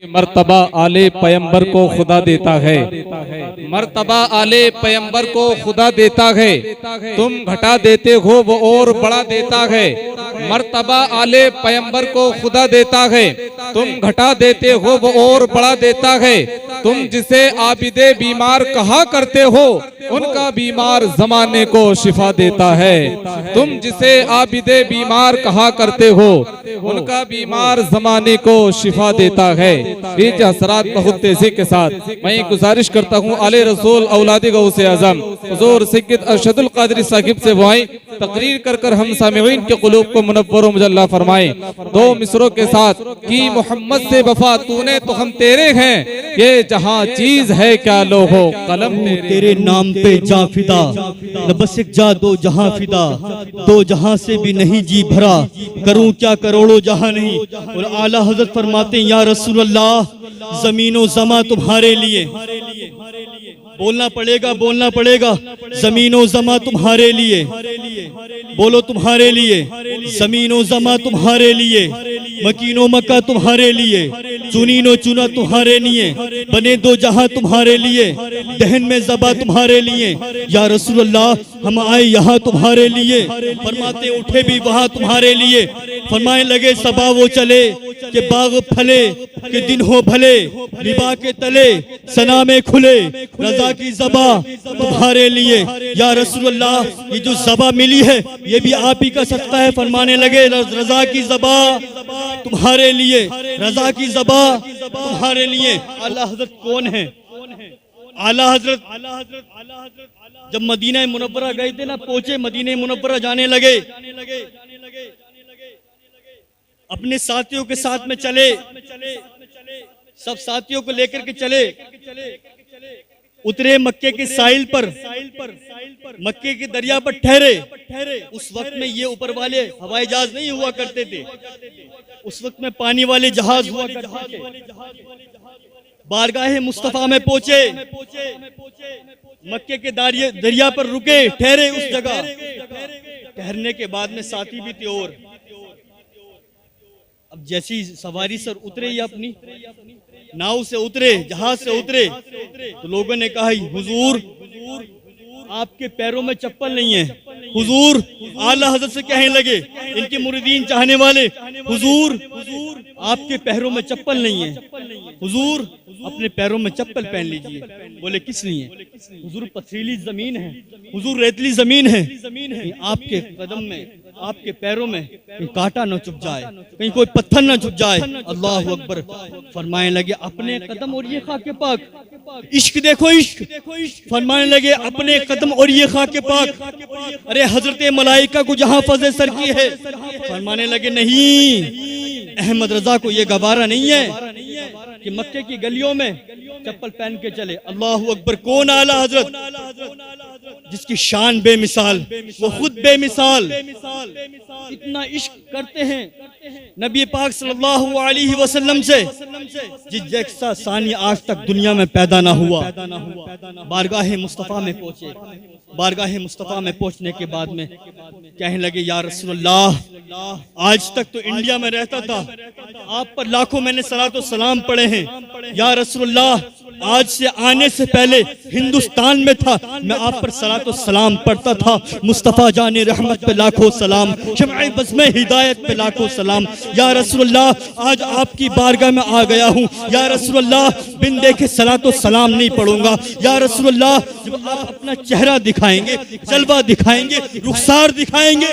मर्तबा आले पैगंबर को खुदा देता है, मर्तबा आले पैगंबर को खुदा देता है। तुम घटा देते हो वो और बढ़ा देता है। मर्तबा आले पैगंबर को खुदा देता है, तुम घटा देते हो वो और बढ़ा देता है। तुम जिसे आबिदे बीमार कहा करते हो, उनका बीमार जमाने को शिफा देता है। तुम जिसे आबिदे बीमार कहा करते हो, उनका बीमार जमाने को शिफा देता है। ये असरात बहुत तेजी के साथ मैं गुजारिश करता हूँ आले रसूल औलादी गौसे आजम हुजूर सैयद अरशदुल कादरी साहिब से वो आए तकरीर कर कर हम सामिईन के कुलूब को मुनव्वर व मुजल्ला फरमाए। दो मिसरों के साथ कि मोहम्मद से वफा तूने तो हम तेरे हैं, ये जहाँ चीज है क्या लो हो कलम तेरे नाम पे जा फिदा, लबसिक जा दो जहां फिदा, दो जहां से भी नहीं जी भरा, करूं क्या करोड़ों जहां नहीं। और आला हजरत फरमाते या रसूल अल्लाह, जमीनो जमा तुम्हारे लिए, बोलना पड़ेगा बोलना पड़ेगा, जमीनो जमा तुम्हारे लिए, बोलो तुम्हारे लिए, जमीनो जमा तुम्हारे लिए, मकीनो मक्का तुम्हारे लिए, चुनीनो चुना तुम्हारे लिए, बने दो जहां तुम्हारे लिए, दहन में ज़बा तुम्हारे लिए। या रसूल अल्लाह, हम आए यहाँ तुम्हारे लिए, फरमाते उठे भी वहाँ तुम्हारे लिए। फरमाए लगे सबा वो चले कि बाग फले, कि दिन हो भले रिबा के तले, सना में खुले रजा की ज़बा तुम्हारे लिए। या रसूल अल्लाह, ये जो ज़बा मिली है ये भी आप ही का सदका है। फरमाने लगे रजा की ज़बा तुम्हारे लिए, रजा की ज़बा तुम्हारे लिए। आला हजरत कौन है? आला हजरत जब मदीना मुनव्वरा गए थे ना, पहुंचे मदीना मुनव्वरा जाने लगे, अपने साथियों के साथ में चले, सब साथियों को लेकर के चले, उतरे मक्के के साहिल पर, मक्के के दरिया पर ठहरे। उस वक्त में ये ऊपर वाले हवाई जहाज नहीं हुआ करते थे, उस वक्त में पानी वाले जहाज हुआ करते थे। बारगाह मुस्तफा में पहुंचे, मक्के के दरिया पर रुके, ठहरे उस जगह। ठहरने के बाद में साथी भी थे। और अब जैसी सवारी सर उतरे ही अपनी नाव से उतरे, जहाज से उतरे, तो लोगों ने कहा हुजूर आपके पैरों में चप्पल नहीं है। हुजूर आला हजरत से कहने लगे, इनके मुरीदीन चाहने वाले, हुजूर आपके पैरों में चप्पल नहीं है, हुजूर अपने पैरों में चप्पल पहन लीजिए। बोले किस लिए? हुजूर पथरीली जमीन है, हुजूर रेतली जमीन है, आपके कदम में, आपके पैरों में कहीं कांटा न चुभ जाए, कहीं कोई पत्थर न चुभ जाए। अल्लाह अकबर। फरमाने लगे अपने कदम और ये खाके पाक, इश्क देखो इश्क। फरमाने लगे अपने कदम और ये खाके पाक, अरे हजरत मलाइका को जहां फज़े सर की है। फरमाने लगे नहीं, अहमद रजा को ये गवारा नहीं है कि मक्के की गलियों में चप्पल पहन के चले। अल्लाह अकबर। कौन? आला हजरत, जिसकी शान बेमिसाल, वो खुद बेमिसाल, इतना इश्क करते हैं नबी पाक सल्लल्लाहु अलैहि वसल्लम से जिस जैसा सानी आज तक दुनिया में पैदा ना हुआ। बारगाह मुस्तफा में पहुंचे, बारगाह मुस्तफा में पहुंचने के बाद में कहने लगे या रसूल अल्लाह, आज तक तो इंडिया में रहता था, आप पर लाखों मैंने सलातो सलाम पढ़े हैं। या रसूल अल्लाह, आज से आने से पहले हिंदुस्तान में था, मैं आप पर सलातो सलाम पढ़ता था। मुस्तफ़ा जाने रहमत पे लाखों सलाम, शम्अ बज़्म में हिदायत पे लाखों सलाम। या रसूलुल्लाह, आज आपकी बारगाह में आ गया हूँ। या रसूलुल्लाह, बिन देखे सलातो सलाम नहीं पढ़ूंगा। या रसूलुल्लाह, जब आप अपना चेहरा दिखाएंगे, जलवा दिखाएंगे, रुखसार दिखाएंगे,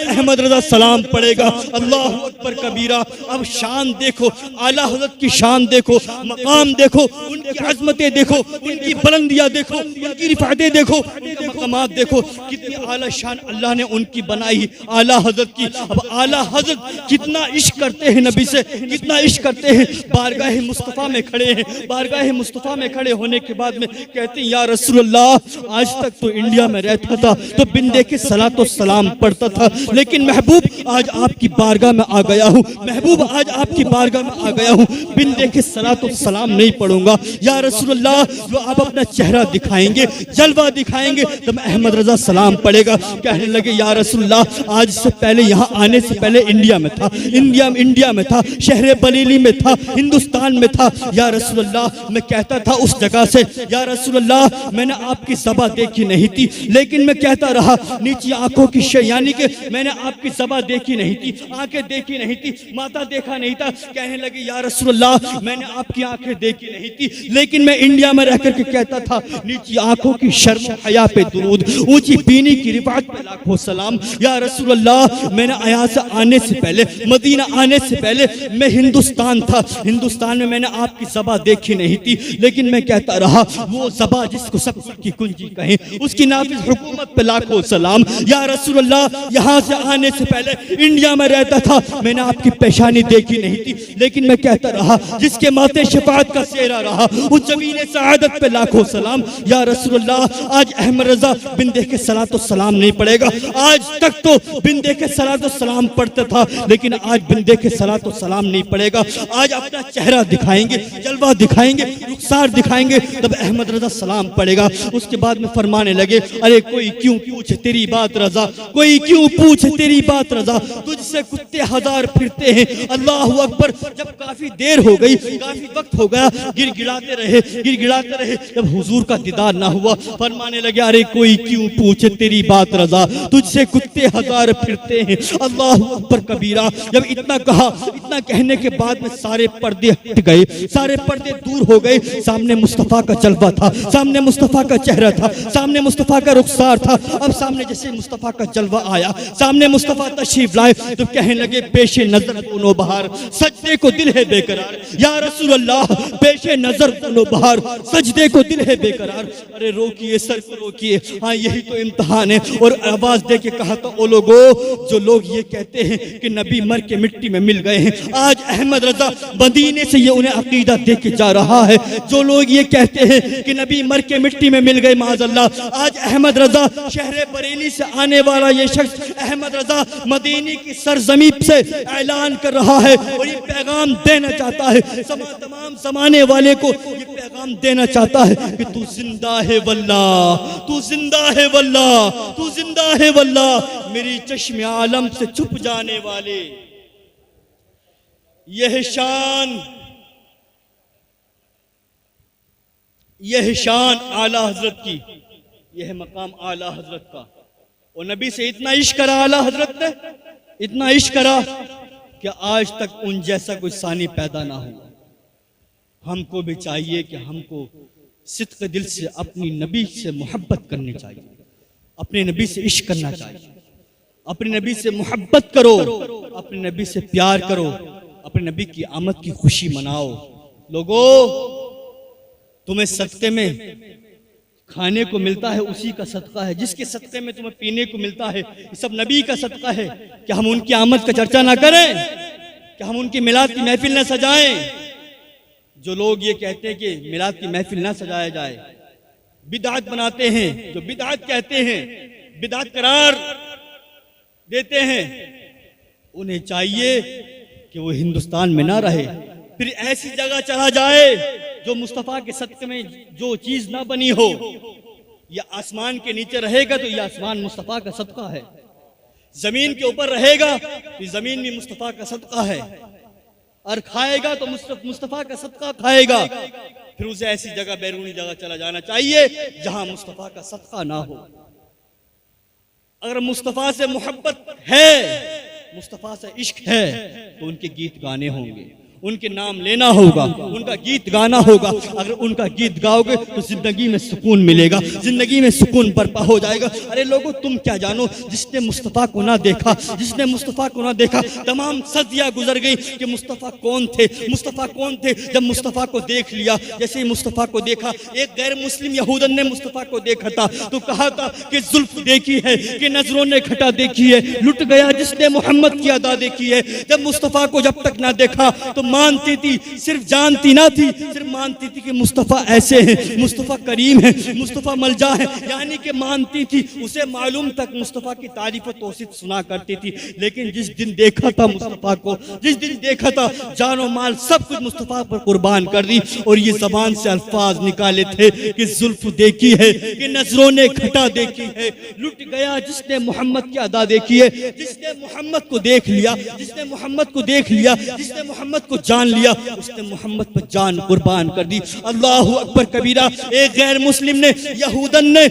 अहमद रजा सलाम पड़ेगा। अल्लाह अकबर कबीरा। अब शान देखो, आला हज़रत की शान देखो, मकाम देखो, उनकी अज़मतें देखो, उनकी बुलंदियां देखो, उनकी रिफ़ातें देखो, उनके मकामात देखो, कितनी आला शान अल्लाह ने उनकी बनाई आला हज़रत की। अब आला हज़रत कितना इश्क करते हैं नबी से, कितना इश्क करते हैं। बारगाह मुस्तफ़ा में खड़े हैं, बारगाह मुस्तफ़ा में खड़े होने के बाद में कहते हैं या रसूल अल्लाह, आज तक तो इंडिया में रहता था तो बिन देखे सलातो सलाम पढ़ता था, लेकिन महबूब आज आपकी बारगाह में आ गया हूँ, महबूब आज आपकी बारगाह में आ गया हूँ, बिन देखे सलातो सलाम नहीं पढ़ूंगा। या रसूलुल्लाह जो आप अपना चेहरा दिखाएंगे, जलवा दिखाएंगे, तब अहमद रजा सलाम पड़ेगा। कहने लगे या रसूलुल्लाह आज से पहले यहाँ आने से पहले इंडिया में था, इंडिया में था, शहर बरेली में था, हिंदुस्तान में था। या रसूलुल्लाह मैं कहता था उस जगह से, या रसूलुल्लाह मैंने आपकी ज़बा देखी नहीं थी, लेकिन मैं कहता रहा नीचे आंखों की शय, यानी कि मैंने आपकी ज़बा देखी नहीं थी, आंखें देखी नहीं थी, माथा देखा नहीं था। कहने लगे या रसूलुल्लाह मैंने आपकी आंखें देखी नहीं थी, लेकिन मैं इंडिया में रह करके कहता था नीची आंखों की शर्म हया पे दुरूद, ऊंची बीनी की रिफात पे लाखों सलाम। या रसूलुल्लाह मैंने यहाँ से आने से पहले, मदीना आने से पहले मैं हिंदुस्तान था, हिंदुस्तान में मैंने आपकी ज़बा देखी नहीं थी, लेकिन मैं कहता रहा वो ज़बा जिसको सब की कुंजी कहें, उसकी नाफिज हुकूमत पे लाखों सलाम। या रसूलुल्लाह यहाँ से आने से पहले इंडिया में रहता था, मैंने आपकी पेशानी देखी नहीं थी, लेकिन मैं कहता रहा जिसके माथे शफाअत का सेहरा रहा उस जमीन सआदत पे लाखों सलाम। या रसूलुल्लाह आज अहमद रजा बिन देखे सलातो सलाम नहीं पड़ेगा। आज तक तो बिन देखे सलातो सलाम पढ़ता था, लेकिन आज बिन देखे सलातो सलाम नहीं पड़ेगा। आज अपना चेहरा दिखाएंगे, जलवा दिखाएंगे, रुखसार दिखाएंगे, तब अहमद रजा सलाम पड़ेगा। उसके बाद में फरमाने लगे अरे कोई क्यों पूछे तेरी बात रजा, कोई क्यों पूछे तेरी बात रजा, तुझसे कुत्ते हजार फिरते हैं। अल्लाह अकबर। जब काफी देर हो गई, काफी वक्त हो गया, गिड़गिड़ाते रहे, जब हुजूर का दीदार ना हुआ, फरमाने लगे अरे कोई क्यों पूछे तेरी बात रजा, तुझसे कुत्ते हजार फिरते हैं। अल्लाह अकबर कबीरा। जब इतना कहा, इतना कहने के बाद में सारे पर्दे हट गए, सारे पर्दे दूर हो गए। सामने मुस्तफ़ा का जलवा था, सामने मुस्तफ़ा का चेहरा था, सामने मुस्तफ़ा का रुखसार था। अब सामने जैसे मुस्तफ़ा का जलवा आया, सामने मुस्तफ़ा तशरीफ लाए, तो कहने लगे पेशे नजर दोनों बहार, सजदे को दिल है बेकरार। या रसूल अल्लाह पेशे नजर दोनों बहार, सजदे को दिल है बेकरार। अरे रोकिए, सर को रोकिए, हाँ यही तो इम्तिहान है। और आवाज दे के कहा था ओ लोगो, जो लोग ये कहते हैं कि नबी मर के मिट्टी में मिल गए हैं, आज अहमद रजा मदीने से ये उन्हें अकीदा दे के जा रहा है। जो लोग ये कहते हैं कि नबी मर के मिट्टी में मिल गए, माज़अल्लाह, आज अहमद रजा शहर बरेली से आने वाला ये शख्स अहमद रजा मदीने की सरजमी से ऐलान कर रहा है और ये पैगाम देना चाहता है, तमाम जमाने वाले को ये पैगाम देना चाहता है कि तू जिंदा है वल्लाह, तू जिंदा है वल्लाह, तू जिंदा है वल्लाह। मेरी चश्मे आलम से छुप जाने वाले, यह शान आला हजरत की, यह मकाम आला हजरत का। और नबी से इतना इश्क करा आला हजरत ने, इतना इश्क करा कि आज तक उन जैसा कोई सानी पैदा ना हुआ। हमको भी चाहिए कि हमको सिद्क़ दिल से अपनी नबी से मोहब्बत करनी चाहिए, अपने नबी से इश्क करना चाहिए, अपने नबी से मोहब्बत करो, अपने नबी से प्यार करो, अपने नबी की आमद की खुशी मनाओ। लोगों, तुम्हें सदक़े में खाने को मिलता है, उसी का सदका है। जिसके सदक़े में तुम्हें पीने को मिलता है, ये सब नबी का सदका है। क्या हम उनकी आमद का चर्चा ना करें? क्या हम उनकी मिलाद की महफिल ना सजाएं? जो लोग ये कहते हैं कि मिलाद की महफिल ना सजाया जाए, बिदअत बनाते हैं, जो बिदअत कहते हैं, बिदअत करार देते हैं, उन्हें चाहिए कि वो हिंदुस्तान में ना रहे, फिर ऐसी जगह चला जाए जो मुस्तफ़ा के सदक़े में जो चीज ना बनी हो। या आसमान के नीचे रहेगा तो यह आसमान मुस्तफ़ा का सदका है, जमीन के ऊपर रहेगा तो जमीन भी मुस्तफ़ा का सदका है, और खाएगा तो मुस्तफ़ा का सदका खाएगा। फिर उसे ऐसी जगह, बैरूनी जगह चला जाना चाहिए जहां मुस्तफ़ा का सदका ना हो। अगर मुस्तफ़ा से मोहब्बत है, मुस्तफ़ा से इश्क है, तो उनके गीत गाने होंगे, उनके नाम लेना होगा, उनका गीत गाना होगा। अगर उनका गीत गाओगे तो जिंदगी में सुकून मिलेगा, जिंदगी में सुकून बर्पा हो जाएगा। अरे लोगों, तुम क्या जानो, जिसने मुस्तफ़ा को ना देखा, जिसने मुस्तफ़ा को ना देखा, तमाम सदियां गुजर गई कि मुस्तफ़ा कौन थे, मुस्तफ़ा कौन थे। जब मुस्तफ़ा को देख लिया, जैसे ही मुस्तफ़ा को देखा, एक गैर मुस्लिम यहूदन ने मुस्तफ़ा को देखा था तो कहा था कि जुल्फ देखी है, कि नजरों ने घटा देखी है, लुट गया जिसने मोहम्मद की अदा देखी है। जब मुस्तफ़ा को जब तक ना देखा तो मानती थी, सिर्फ जानती ना थी, सिर्फ मानती थी कि मुस्तफ़ा ऐसे हैं, मुस्तफ़ा करीम है, मुस्तफ़ा मलजा है, यानी कि मानती थी। उसे मालूम तक मुस्तफ़ा की तारीफ और तौसीफ सुना करती थी। लेकिन जिस दिन देखा था मुस्तफ़ा को, जिस दिन देखा था, जानो माल सब कुछ मुस्तफ़ा पर कुर्बान कर दी। और ये ज़बान से अल्फाज निकाले थे कि जुल्फ देखी है, कि नजरों ने घटा देखी है, लुट गया जिसने मोहम्मद की अदा देखी है। जिसने मोहम्मद को देख लिया, जिसने मोहम्मद को देख लिया, जिसने मोहम्मद को जान लिया, उसने मोहम्मद पर जान कुर्बान कर दी। अल्लाहु अकबर कबीरा। एक गैर मुस्लिम ने, यहूदन ने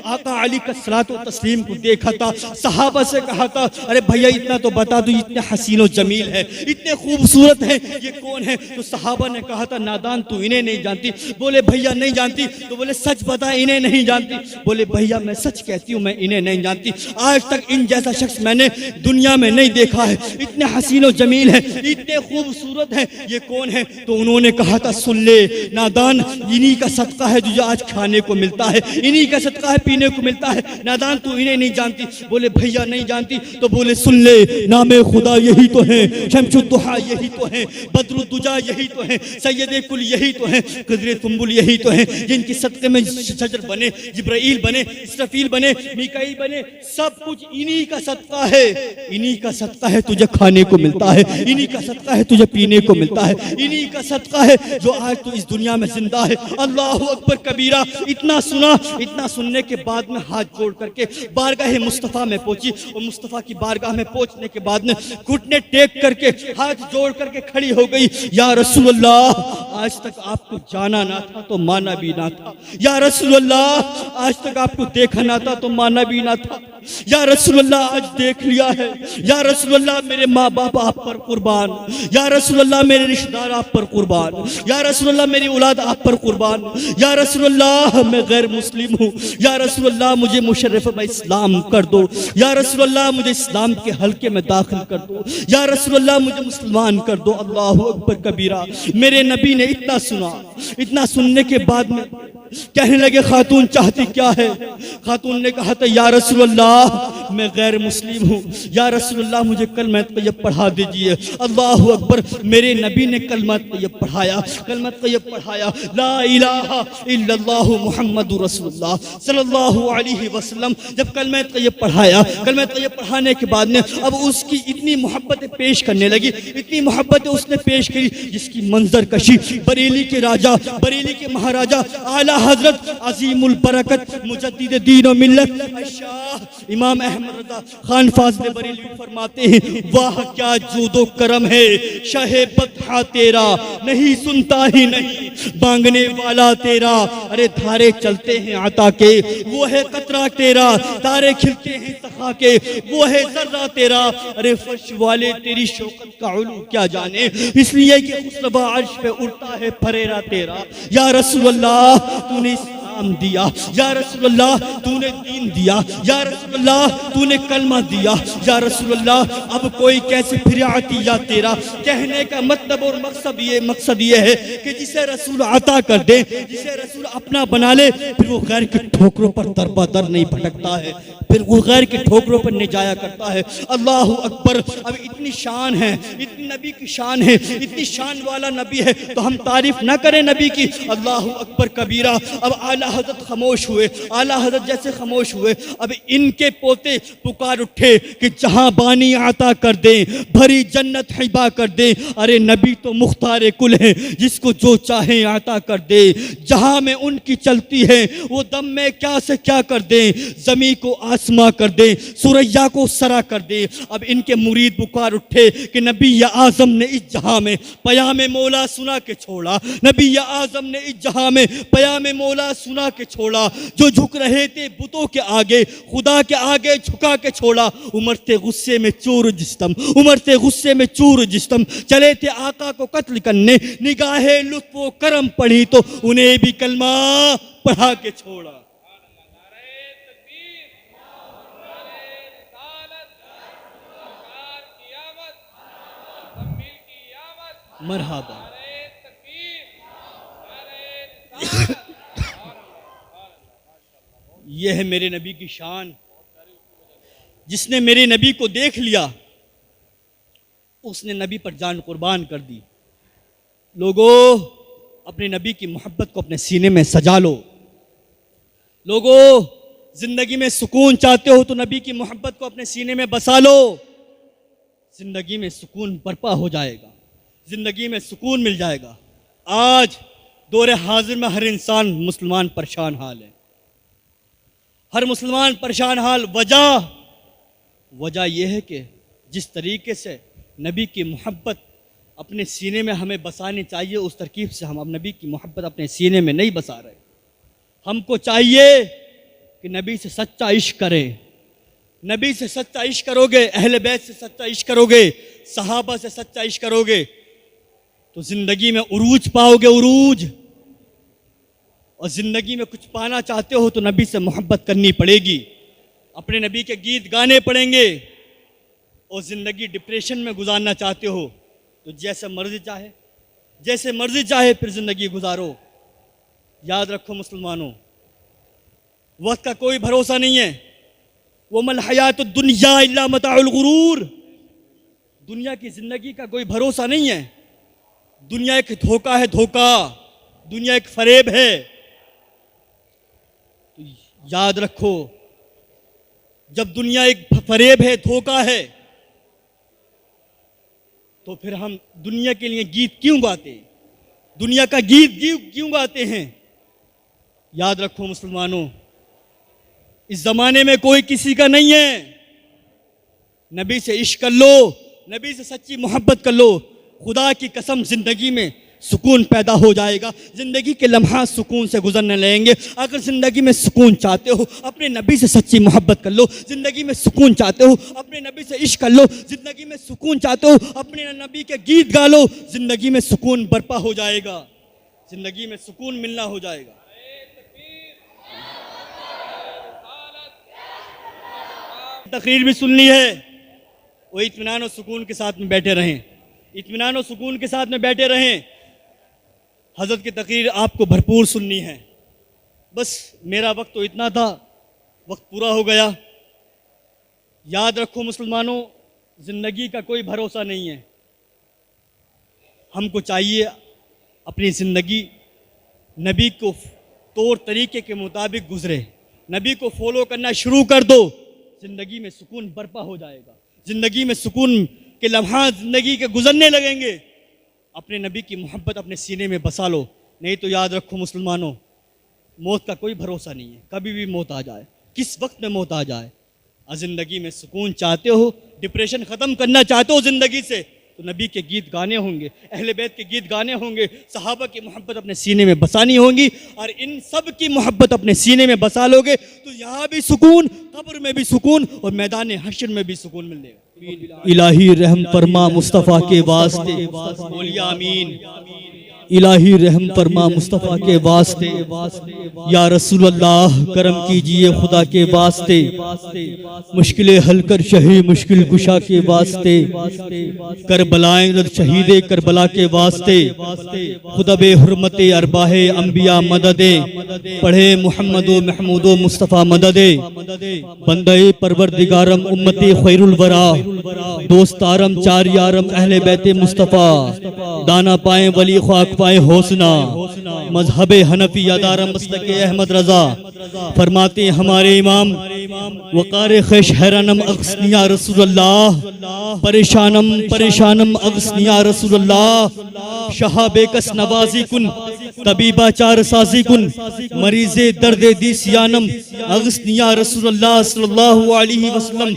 आका अली का सलातो तस्लीम को देखा था, सहाबा से कहा था, अरे भैया इतना तो बता दो, इतने हसीनो जमील है, इतने खूबसूरत है, ये कौन है? तो सहाबा ने कहा था, नादान तू इन्हें नहीं जानती। बोले भैया नहीं जानती। तो बोले सच बता, इन्हें नहीं जानती। बोले भैया मैं सच कहती हूँ, मैं इन्हें नहीं जानती। आज तक इन जैसा शख्स मैंने दुनिया में नहीं देखा है, इतने हसीनो जमील है, इतने खूबसूरत है, ये कौन है? तो उन्होंने कहा था, सुन ले नादान, इन्हीं का सदका है जो आज खाने को मिलता है, इन्हीं का सदका है पीने को मिलता है, नादान तू इन्हें नहीं जानती। बोले भैया नहीं जानती। तो बोले सुन ले, नामे खुदा यही तो है, शम्सुद्दुहा यही तो है, बदरुद्दुजा यही तो है, सैयदे कुल यही तो है, कदरे तुंबुल यही तो है, जिनकी सदके में शजर बने, जिब्राइल बने, इसराफील बने, मीकाईल बने, सब कुछ इन्हीं का सदका है। इन्हीं का सदका है तुझे खाने को मिलता है, इन्हीं का सदका है तुझे पीने को मिलता है, इन्हीं का सदका है जो आज तू इस दुनिया में जिंदा है। अल्लाहु अकबर कबीरा। इतना सुना, इतना सुनने के बाद में हाथ जोड़ करके बारगाह मुस्तफ़ा में पहुंची, और मुस्तफ़ा की बारगाह में पहुंचने के बाद में घुटने टेक करके हाथ जोड़ करके खड़ी हो गई। या रसूल अल्लाह, आज तक आपको जाना ना था तो माना भी ना था। या रसूल अल्लाह, आज तक आपको देखा ना था तो माना भी ना था। या रसूल अल्लाह, आज देख लिया है। या रसूल अल्लाह, मेरे माँ बाप आप पर कुर्बान। या रसूल अल्लाह, मेरे रिश्तेदार आप पर कुर्बान। या रसूल अल्लाह, मेरी औलाद आप पर कुर्बान। या रसूल अल्लाह, मैं गैर मुस्लिम हूँ। या रसूल अल्लाह, मुझे मुशर्रफ में इस्लाम कर दो। या रसूल अल्लाह, मुझे इस्लाम के हल्के में दाखिल कर दो। या रसूल अल्लाह, मुझे मुसलमान कर दो। अल्लाहु अकबर कबीरा। मेरे नबी ने इतना सुना, इतना सुनने के बाद में कहने लगे, खातून चाहती क्या है? खातून ने कहा था, या रसूल अल्लाह, मैं गैर मुस्लिम हूँ। या रसूल अल्लाह, मुझे कलमा तैयब पढ़ा दीजिए। अल्लाहु अकबर। मेरे नबी ने कलमा तैयब पढ़ाया, कलमा तैयब पढ़ाया, ला इलाहा इल्लल्लाहु मुहम्मदुर रसूलुल्लाह सल्लल्लाहु अलैहि वसल्लम। जब कलमा तैयब पढ़ाया, कलमा तैयब पढ़ाने के बाद में अब उसकी इतनी मोहब्बतें पेश करने लगी, इतनी मोहब्बतें उसने पेश की, जिसकी मंजर कशी बरेली के राजा, बरेली के महाराजा आला हजरत अजीमुल बरकत मुजद्दिद दीन और मिल्लत शाह इमाम अहमद रज़ा खान फाज़िल बरेलवी फरमाते हैं, वाह क्या जूदो करम है शाहे बतहा तेरा, नहीं सुनता ही नहीं मांगने वाला तेरा। अरे धारे चलते हैं आता के, वो है कतरा तेरा, तारे खिलते हैं सखा के, वो है जर्रा तेरा। अरे फर्श वाले तेरी शौकत का उलू क्या जाने, इसलिए कि उस्रबा अर्श पे उड़ता है फरेरा तेरा। या रसूल अल्लाह, तूने इस्लाम दिया। या रसूल अल्लाह, तूने दीन दिया। या रसूल अल्लाह, तूने कलमा दिया। या रसूल अल्लाह, अब कोई कैसे फिर अतिया तेरा। कहने का मतलब और मकसद ये है कि जिसे रसूल अता कर दे, जिसे रसूल अपना बना ले, फिर वो गैर के ठोकरों पर दर नहीं भटकता है, फिर वो गैर के ठोकरों पर नहीं जाया करता है। अल्लाहु अकबर। अब इतनी शान है, इतनी नबी की शान है, इतनी शान वाला नबी है, तो हम तारीफ ना करें नबी की? अल्लाहु अकबर कबीरा। अब आला हजरत खामोश हुए, आला हजरत जैसे खामोश हुए, अब इनके पोते पुकार उठे कि जहां बानी आता कर दे, भरी जन्नत हिबा कर दे। अरे नबी तो मुख्तार कुल है, जिसको जो चाहे आता कर दे। जहां में उनकी चलती है, वो दम में क्या से क्या कर दे, जमी को आसमां कर दे, सुरैया को सरा कर दे। अब इनके मुरीद पुकार उठे कि नबी या आजम ने इस जहां में पयामे मौला सुना के छोड़ा, नबी या आजम ने इस जहां में पयामे मौला सुना के छोड़ा। जो झुक रहे थे बुतों के आगे, खुदा के आगे झुका के छोड़ा। उमरते गुस्से में चूर जिस्म, उमरते गुस्से में चूर जिस्म, चले थे आका को कत्ल करने, निगाहे लुत्फ व करम पड़ी तो उन्हें भी कलमा पढ़ा के छोड़ा। मरहबा। यह है मेरे नबी की शान। जिसने मेरे नबी को देख लिया, उसने नबी पर जान कुर्बान कर दी। लोगों, अपने नबी की मोहब्बत को अपने सीने में सजा लो। लोगों, जिंदगी में सुकून चाहते हो तो नबी की मोहब्बत को अपने सीने में बसा लो। जिंदगी में सुकून बर्पा हो जाएगा, जिंदगी में सुकून मिल जाएगा। आज दौरे हाजिर में हर इंसान मुसलमान परेशान हाल है, हर मुसलमान परेशान हाल। वजह यह है कि जिस तरीके से नबी की मोहब्बत अपने सीने में हमें बसानी चाहिए, उस तरकीब से हम अब नबी की मोहब्बत अपने सीने में नहीं बसा रहे। हमको चाहिए कि नबी से सच्चा इश्क करें। नबी से सच्चा इश्क करोगे, अहले बैत से सच्चा इश्क करोगे, सहाबा से सच्चा इश्क करोगे तो जिंदगी में उरूज पाओगे, उरूज। और जिंदगी में कुछ पाना चाहते हो तो नबी से मोहब्बत करनी पड़ेगी, अपने नबी के गीत गाने पड़ेंगे। और जिंदगी डिप्रेशन में गुजारना चाहते हो तो जैसे मर्जी चाहे फिर जिंदगी गुजारो। याद रखो मुसलमानों, वक्त का कोई भरोसा नहीं है। वमल हयातुद दुनिया इल्ला मताउल गुरूर। दुनिया की जिंदगी का कोई भरोसा नहीं है। दुनिया एक धोखा है, धोखा। दुनिया एक फरेब है। तो याद रखो, जब दुनिया एक फरेब है, धोखा है, तो फिर हम दुनिया के लिए गीत क्यों गाते हैं? दुनिया का गीत क्यों गाते हैं? याद रखो मुसलमानों, इस जमाने में कोई किसी का नहीं है। नबी से इश्क कर लो, नबी से सच्ची मोहब्बत कर लो। खुदा की कसम जिंदगी में सुकून पैदा हो जाएगा। जिंदगी के लम्हा सुकून से गुजरने लगेंगे। अगर जिंदगी में सुकून चाहते हो, अपने नबी से सच्ची मोहब्बत कर लो। जिंदगी में सुकून चाहते हो, अपने नबी से इश्क कर लो। जिंदगी में सुकून चाहते हो, अपने नबी के गीत गा लो। जिंदगी में सुकून बर्पा हो जाएगा, जिंदगी में सुकून मिलना हो जाएगा। तकरीर भी सुननी है, वो इत्मीनान और सुकून के साथ में बैठे रहें, इत्मीनान और सुकून के साथ में बैठे रहें। हज़रत की तकरीर आपको भरपूर सुननी है। बस मेरा वक्त तो इतना था, वक्त पूरा हो गया। याद रखो मुसलमानों, ज़िंदगी का कोई भरोसा नहीं है। हमको चाहिए अपनी ज़िंदगी नबी को तौर तरीके के मुताबिक गुजरे। नबी को फॉलो करना शुरू कर दो, ज़िंदगी में सुकून बर्पा हो जाएगा। ज़िंदगी में सुकून के लम्हा ज़िंदगी के गुजरने लगेंगे। अपने नबी की मोहब्बत अपने सीने में बसा लो, नहीं तो याद रखो मुसलमानों, मौत का कोई भरोसा नहीं है। कभी भी मौत आ जाए, किस वक्त में मौत आ जाए। और ज़िंदगी में सुकून चाहते हो, डिप्रेशन ख़त्म करना चाहते हो ज़िंदगी से, तो नबी के गीत गाने होंगे, अहले बैत के गीत गाने होंगे, सहाबा की मोहब्बत अपने सीने में बसानी होगी। और इन सब की मोहब्बत अपने सीने में बसा लोगे तो यहाँ भी सुकून, कब्र में भी सुकून और मैदान हश्र में भी सुकून मिलेगा। इलाही रहम फरमा मुस्तफ़ा के वास्ते, बोलिए आमीन। इलाही रहम फरमा मुस्तफ़ा के वास्ते, या रसूल अल्लाह करम कीजिए खुदा के वास्ते, मुश्किलें हल कर शही मुश्किल कुशा के वास्ते, करबलाएं शहीदे करबला के वास्ते, खुदा बे हुर्मते अरबाहे अंबिया मददे, पढ़े मुहम्मदो महमूदो मुस्तफ़ा मददे, बंदे परवरदिगारम उम्मते खैरुल वरा, दोस्तारम चार यारम अहले बैते मुस्तफ़ा, दाना पाए वली ख्वाक पाए हौसना, मजहब हनफी यादारम मसलके अहमद रजा। फरमाते हमारे इमाम वक़ार ख़ैश हैरानम अगस्निया रसूलुल्लाह, परेशानम परेशानम अगस्निया रसूलुल्लाह, शाह बेकस नवाजी कुन तबीबा चार साजी कुन, मरीज़े दर्द दिसियानम अगस्निया रसूलुल्लाह सल्लल्लाहु अलैहि वसल्लम।